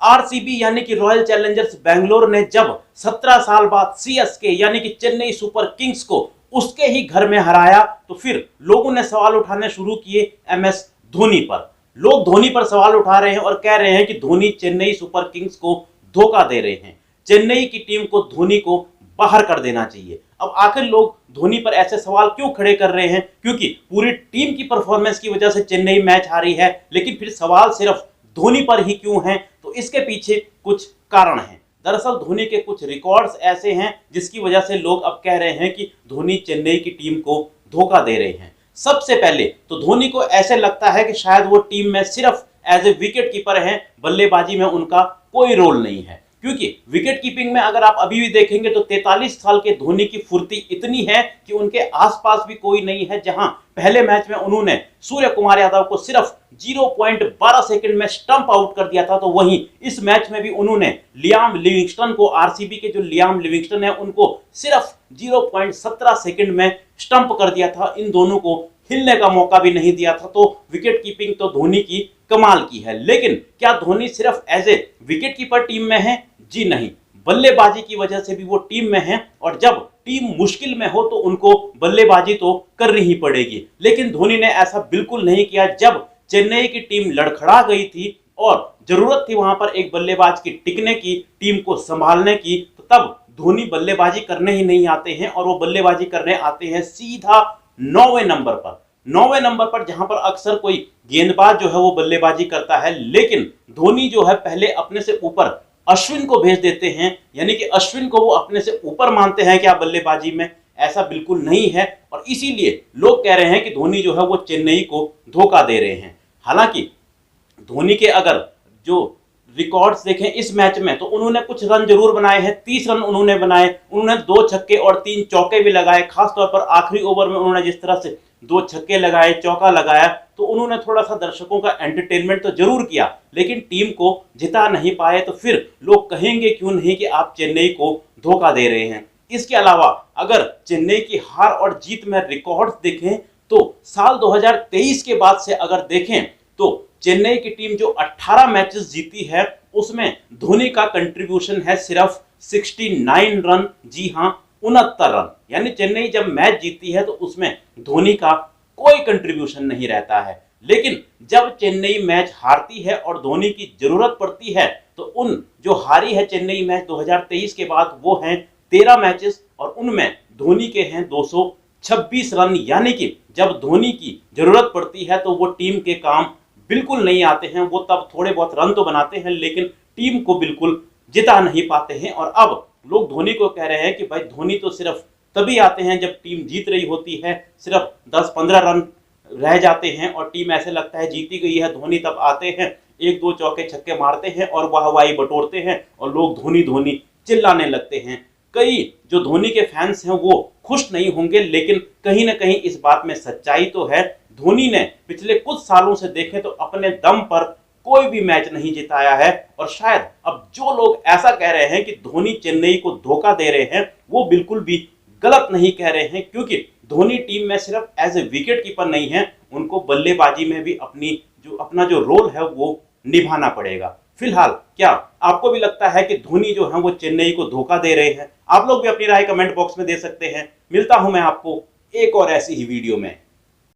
RCB यानी कि royal Challengers Bangalore ने जब 17 साल बाद सीएसके यानी कि चेन्नई सुपर किंग्स को उसके ही घर में हराया तो फिर लोगों ने सवाल उठाने शुरू किए एमएस धोनी पर। लोग धोनी पर सवाल उठा रहे हैं और कह रहे हैं कि धोनी चेन्नई सुपर किंग्स को धोखा दे रहे हैं, चेन्नई की टीम को धोनी को बाहर कर देना चाहिए। अब आखिर लोग धोनी पर ऐसे सवाल क्यों खड़े कर रहे हैं? क्योंकि पूरी टीम की परफॉर्मेंस की वजह से चेन्नई मैच हारी है, लेकिन फिर सवाल सिर्फ धोनी पर ही क्यों हैं? तो इसके पीछे कुछ कारण हैं। दरअसल धोनी के कुछ रिकॉर्ड्स ऐसे हैं जिसकी वजह से लोग अब कह रहे हैं कि धोनी चेन्नई की टीम को धोखा दे रहे हैं। सबसे पहले तो धोनी को ऐसे लगता है कि शायद वो टीम में सिर्फ एज ए विकेट कीपर हैं, बल्लेबाजी में उनका कोई रोल नहीं है। क्योंकि विकेट कीपिंग में अगर आप अभी भी देखेंगे तो 43 साल के धोनी की फुर्ती इतनी है कि उनके आसपास भी कोई नहीं है। जहां पहले मैच में उन्होंने सूर्य कुमार यादव को सिर्फ 0.12 सेकंड में स्टंप आउट कर दिया था, तो वहीं इस मैच में भी उन्होंने लियाम लिविंगस्टन को, आरसीबी के जो लियाम लिविंगस्टन है उनको सिर्फ 0.17 सेकंड में स्टंप कर दिया था। इन दोनों को हिलने का मौका भी नहीं दिया था। तो विकेट कीपिंग तो धोनी की कमाल की है। लेकिन क्या धोनी सिर्फ as a wicket keeper team में है? जी नहीं, बल्लेबाजी की वजह से भी वो टीम में है और जब टीम मुश्किल में हो तो उनको बल्लेबाजी तो करनी ही पड़ेगी। लेकिन धोनी ने ऐसा बिल्कुल नहीं किया। जब चेन्नई की टीम लड़खड़ा गई थी और जरूरत थी वहां पर एक बल्लेबाज की टिकने की, टीम को संभालने की, तो तब धोनी बल्लेबाजी करने ही नहीं आते हैं और वो बल्लेबाजी करने आते हैं सीधा 9वें नंबर पर। 9वें नंबर पर जहां पर अक्सर कोई गेंदबाज जो है वो बल्लेबाजी करता है, लेकिन धोनी जो है पहले अपने से ऊपर अश्विन को भेज देते हैं, यानी कि अश्विन को वो अपने से ऊपर मानते हैं क्या बल्लेबाजी में? ऐसा बिल्कुल नहीं है। और इसीलिए लोग कह रहे हैं कि धोनी जो है वो चेन्नई को धोखा दे रहे हैं। हालांकि धोनी के अगर जो रिकॉर्ड्स देखें इस मैच में तो उन्होंने कुछ रन जरूर बनाए हैं। 30 रन उन्होंने बनाए, उन्होंने 2 छक्के और 3 चौके भी लगाए। खासतौर पर आखिरी ओवर में उन्होंने जिस तरह से 2 छक्के लगाए, चौका लगाया, तो उन्होंने थोड़ा सा दर्शकों का एंटरटेनमेंट तो जरूर किया, लेकिन टीम को जिता नहीं पाए। तो फिर लोग कहेंगे क्यों नहीं कि आप चेन्नई को धोखा दे रहे हैं। इसके अलावा अगर चेन्नई की हार और जीत में रिकॉर्ड्स देखें तो साल 2023 के बाद से अगर देखें तो चेन्नई की टीम जो 18 मैचेस जीती है उसमें धोनी का कंट्रीब्यूशन है सिर्फ 69 रन। जी हां, 69 रन। यानी चेन्नई जब मैच जीती है तो उसमें धोनी का कोई कंट्रीब्यूशन नहीं रहता है। लेकिन जब चेन्नई मैच हारती है और धोनी की जरूरत पड़ती है तो उन जो हारी है चेन्नई मैच 2023 के बाद वो हैं 13 मैचेस और उनमें धोनी के हैं 226 रन। यानी कि जब धोनी की जरूरत पड़ती है तो वो टीम के काम बिल्कुल नहीं आते हैं। वो तब थोड़े बहुत रन तो बनाते हैं लेकिन टीम को बिल्कुल जिता नहीं पाते हैं। और अब लोग धोनी को कह रहे हैं कि भाई धोनी तो सिर्फ तभी आते हैं जब टीम जीत रही होती है, सिर्फ 10-15 रन रह जाते हैं और टीम ऐसे लगता है जीती गई है, धोनी तब आते हैं, 1-2 चौके छक्के मारते हैं और वाहवाही बटोरते हैं और लोग धोनी धोनी चिल्लाने लगते हैं। कई जो धोनी के फैंस हैं वो खुश नहीं होंगे, लेकिन कहीं ना कहीं इस बात में सच्चाई तो है। धोनी ने पिछले कुछ सालों से देखें तो अपने दम पर कोई भी मैच नहीं जिताया है और शायद अब जो लोग ऐसा कह रहे हैं कि धोनी चेन्नई को धोखा दे रहे हैं वो बिल्कुल भी गलत नहीं कह रहे हैं, क्योंकि धोनी टीम में सिर्फ एज ए विकेट कीपर नहीं है, उनको बल्लेबाजी में भी अपना जो रोल है वो निभाना पड़ेगा। फिलहाल क्या आपको भी लगता है कि धोनी जो है वो चेन्नई को धोखा दे रहे हैं? आप लोग भी अपनी राय कमेंट बॉक्स में दे सकते हैं। मिलता हूं मैं आपको एक और ऐसी ही वीडियो में।